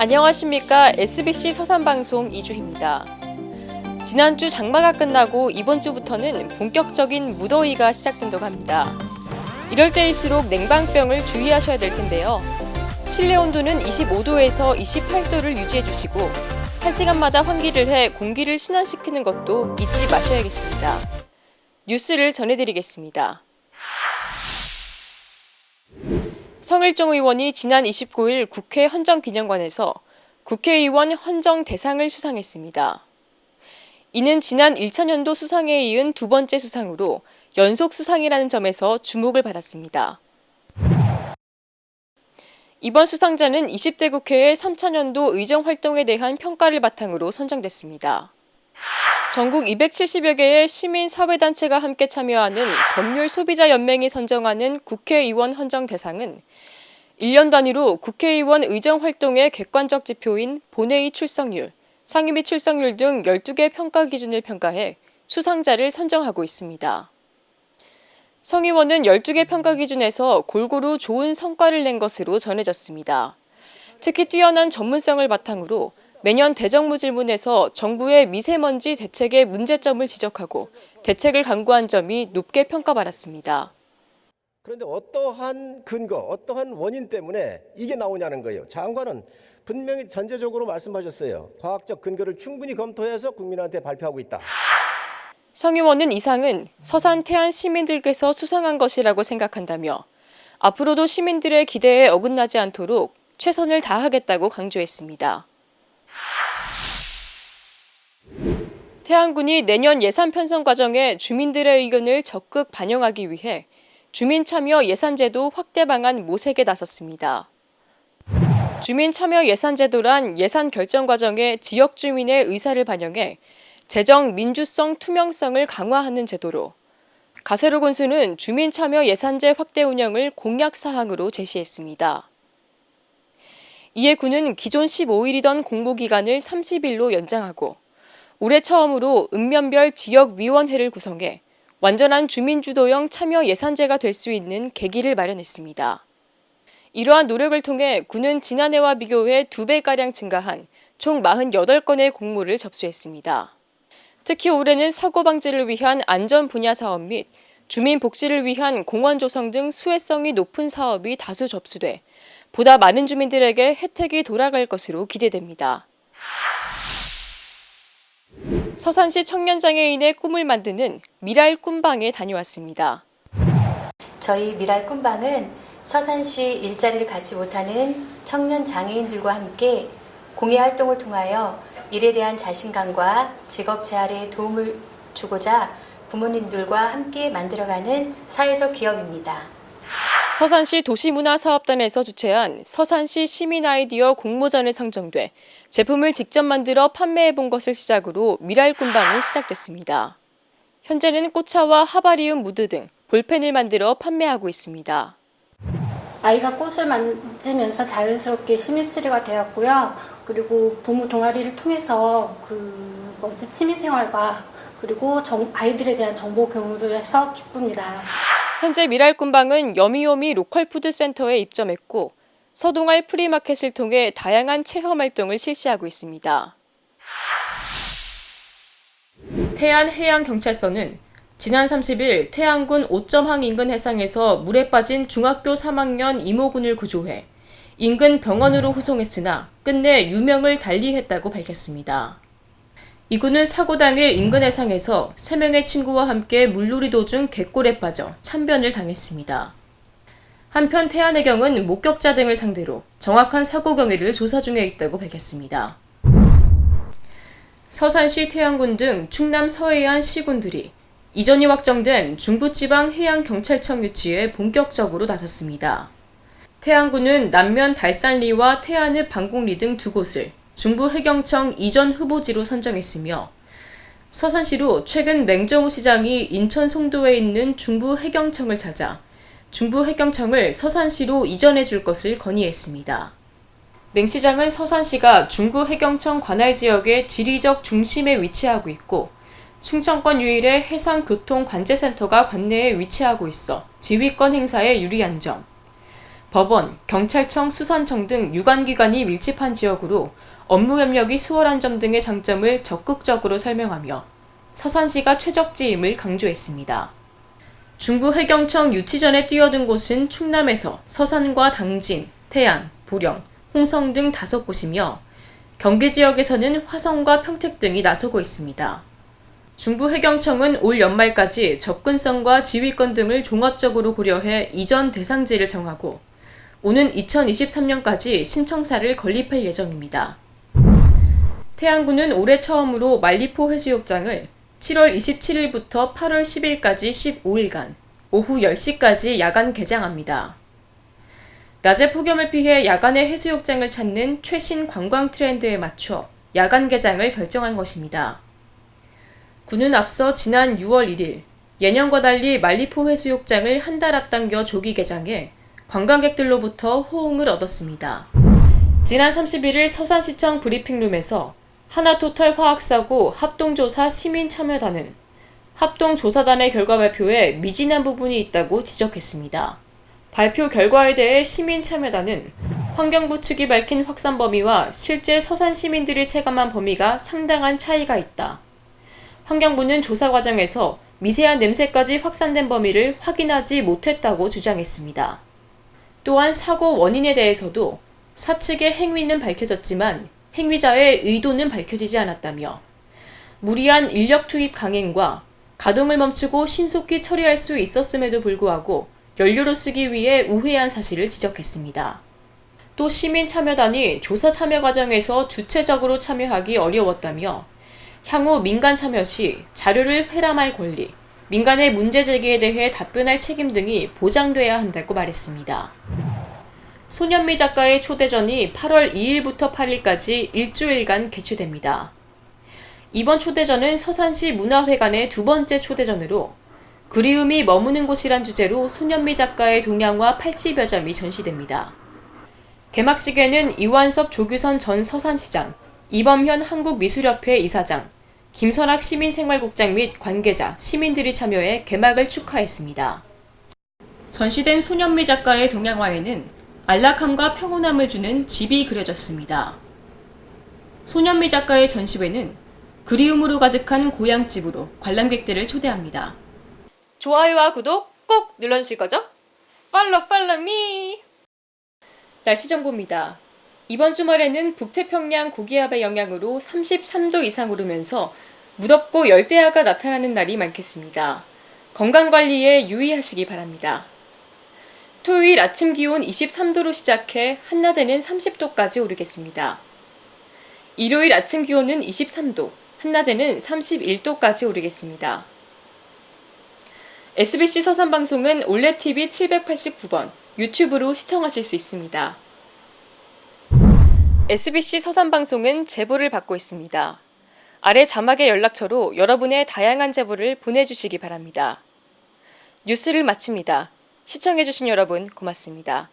안녕하십니까. SBC 서산방송 이주희입니다. 지난주 장마가 끝나고 이번 주부터는 본격적인 무더위가 시작된다고 합니다. 이럴 때일수록 냉방병을 주의하셔야 될 텐데요. 실내 온도는 25도에서 28도를 유지해 주시고 1시간마다 환기를 해 공기를 순환시키는 것도 잊지 마셔야겠습니다. 뉴스를 전해드리겠습니다. 성일종 의원이 지난 29일 국회 헌정기념관에서 국회의원 헌정 대상을 수상했습니다. 이는 지난 1차년도 수상에 이은 두 번째 수상으로 연속 수상이라는 점에서 주목을 받았습니다. 이번 수상자는 20대 국회의 3차년도 의정활동에 대한 평가를 바탕으로 선정됐습니다. 전국 270여 개의 시민사회단체가 함께 참여하는 법률소비자연맹이 선정하는 국회의원 헌정 대상은 1년 단위로 국회의원 의정활동의 객관적 지표인 본회의 출석률, 상임위 출석률 등 12개 평가 기준을 평가해 수상자를 선정하고 있습니다. 성 의원은 12개 평가 기준에서 골고루 좋은 성과를 낸 것으로 전해졌습니다. 특히 뛰어난 전문성을 바탕으로 매년 대정부 질문에서 정부의 미세먼지 대책의 문제점을 지적하고 대책을 강구한 점이 높게 평가받았습니다. 그런데 어떠한 근거, 어떠한 원인 때문에 이게 나오냐는 거예요. 장관은 분명히 전제적으로 말씀하셨어요. 과학적 근거를 충분히 검토해서 국민한테 발표하고 있다. 성 의원은 이 상은 서산 태안 시민들께서 수상한 것이라고 생각한다며 앞으로도 시민들의 기대에 어긋나지 않도록 최선을 다하겠다고 강조했습니다. 태안군이 내년 예산 편성 과정에 주민들의 의견을 적극 반영하기 위해 주민참여 예산제도 확대 방안 모색에 나섰습니다. 주민참여 예산제도란 예산 결정 과정에 지역 주민의 의사를 반영해 재정 민주성 투명성을 강화하는 제도로 가세로 군수는 주민참여 예산제 확대 운영을 공약사항으로 제시했습니다. 이에 군은 기존 15일이던 공모기간을 30일로 연장하고 올해 처음으로 읍면별 지역위원회를 구성해 완전한 주민주도형 참여 예산제가 될 수 있는 계기를 마련했습니다. 이러한 노력을 통해 군은 지난해와 비교해 2배가량 증가한 총 48건의 공모를 접수했습니다. 특히 올해는 사고 방지를 위한 안전 분야 사업 및 주민 복지를 위한 공원 조성 등 수혜성이 높은 사업이 다수 접수돼 보다 많은 주민들에게 혜택이 돌아갈 것으로 기대됩니다. 서산시 청년장애인의 꿈을 만드는 미랄 꿈방에 다녀왔습니다. 저희 미랄 꿈방은 서산시 일자리를 갖지 못하는 청년 장애인들과 함께 공예 활동을 통하여 일에 대한 자신감과 직업 재활에 도움을 주고자 부모님들과 함께 만들어가는 사회적 기업입니다. 서산시 도시문화사업단에서 주최한 서산시 시민아이디어 공모전에 상정돼 제품을 직접 만들어 판매해본 것을 시작으로 미랄 꿈방이 시작됐습니다. 현재는 꽃차와 하바리움 무드 등 볼펜을 만들어 판매하고 있습니다. 아이가 꽃을 만지면서 자연스럽게 심리치료가 되었고요. 그리고 부모 동아리를 통해서 취미생활과 그리고 아이들에 대한 정보 공유를 해서 기쁩니다. 현재 미랄 꿈방은 여미요미 로컬푸드센터에 입점했고 서동알 프리마켓을 통해 다양한 체험 활동을 실시하고 있습니다. 태안해양경찰서는 지난 30일 태안군 오점항 인근 해상에서 물에 빠진 중학교 3학년 이모군을 구조해 인근 병원으로 후송했으나 끝내 유명을 달리했다고 밝혔습니다. 이 군은 사고 당일 인근 해상에서 3명의 친구와 함께 물놀이 도중 갯골에 빠져 참변을 당했습니다. 한편 태안해경은 목격자 등을 상대로 정확한 사고 경위를 조사 중에 있다고 밝혔습니다. 서산시 태안군 등 충남 서해안 시군들이 이전이 확정된 중부지방해양경찰청 유치에 본격적으로 나섰습니다. 태안군은 남면 달산리와 태안읍 방곡리 등 두 곳을 중부해경청 이전 후보지로 선정했으며 서산시로 최근 맹정호 시장이 인천 송도에 있는 중부해경청을 찾아 중부해경청을 서산시로 이전해 줄 것을 건의했습니다. 맹 시장은 서산시가 중부해경청 관할 지역의 지리적 중심에 위치하고 있고 충청권 유일의 해상교통관제센터가 관내에 위치하고 있어 지휘권 행사에 유리한 점, 법원, 경찰청, 수산청 등 유관기관이 밀집한 지역으로 업무 협력이 수월한 점 등의 장점을 적극적으로 설명하며 서산시가 최적지임을 강조했습니다. 중부 해경청 유치전에 뛰어든 곳은 충남에서 서산과 당진, 태안, 보령, 홍성 등 5곳이며 경기 지역에서는 화성과 평택 등이 나서고 있습니다. 중부 해경청은 올 연말까지 접근성과 지휘권 등을 종합적으로 고려해 이전 대상지를 정하고 오는 2023년까지 신청사를 건립할 예정입니다. 태안군은 올해 처음으로 만리포 해수욕장을 7월 27일부터 8월 10일까지 15일간 오후 10시까지 야간 개장합니다. 낮에 폭염을 피해 야간에 해수욕장을 찾는 최신 관광 트렌드에 맞춰 야간 개장을 결정한 것입니다. 군은 앞서 지난 6월 1일 예년과 달리 만리포 해수욕장을 한 달 앞당겨 조기 개장해 관광객들로부터 호응을 얻었습니다. 지난 31일 서산시청 브리핑룸에서 하나토탈 화학사고 합동조사 시민참여단은 합동조사단의 결과 발표에 미진한 부분이 있다고 지적했습니다. 발표 결과에 대해 시민참여단은 환경부 측이 밝힌 확산 범위와 실제 서산 시민들이 체감한 범위가 상당한 차이가 있다. 환경부는 조사 과정에서 미세한 냄새까지 확산된 범위를 확인하지 못했다고 주장했습니다. 또한 사고 원인에 대해서도 사측의 행위는 밝혀졌지만 행위자의 의도는 밝혀지지 않았다며 무리한 인력 투입 강행과 가동을 멈추고 신속히 처리할 수 있었음에도 불구하고 연료로 쓰기 위해 우회한 사실을 지적했습니다. 또 시민참여단이 조사 참여 과정에서 주체적으로 참여하기 어려웠다며 향후 민간 참여 시 자료를 회람할 권리, 민간의 문제 제기에 대해 답변할 책임 등이 보장돼야 한다고 말했습니다. 손현미 작가의 초대전이 8월 2일부터 8일까지 일주일간 개최됩니다. 이번 초대전은 서산시 문화회관의 2번째 초대전으로 그리움이 머무는 곳이란 주제로 손현미 작가의 동양화 80여 점이 전시됩니다. 개막식에는 이완섭 조규선 전 서산시장, 이범현 한국미술협회 이사장, 김선학 시민생활국장 및 관계자, 시민들이 참여해 개막을 축하했습니다. 전시된 손현미 작가의 동양화에는 안락함과 평온함을 주는 집이 그려졌습니다. 손현미 작가의 전시회는 그리움으로 가득한 고향집으로 관람객들을 초대합니다. 좋아요와 구독 꼭 눌러주실 거죠? 팔로우 미! 날씨 정보입니다. 이번 주말에는 북태평양 고기압의 영향으로 33도 이상 오르면서 무덥고 열대야가 나타나는 날이 많겠습니다. 건강관리에 유의하시기 바랍니다. 토요일 아침 기온 23도로 시작해 한낮에는 30도까지 오르겠습니다. 일요일 아침 기온은 23도, 한낮에는 31도까지 오르겠습니다. SBC 서산방송은 올레TV 789번 유튜브로 시청하실 수 있습니다. SBC 서산방송은 제보를 받고 있습니다. 아래 자막의 연락처로 여러분의 다양한 제보를 보내주시기 바랍니다. 뉴스를 마칩니다. 시청해주신 여러분 고맙습니다.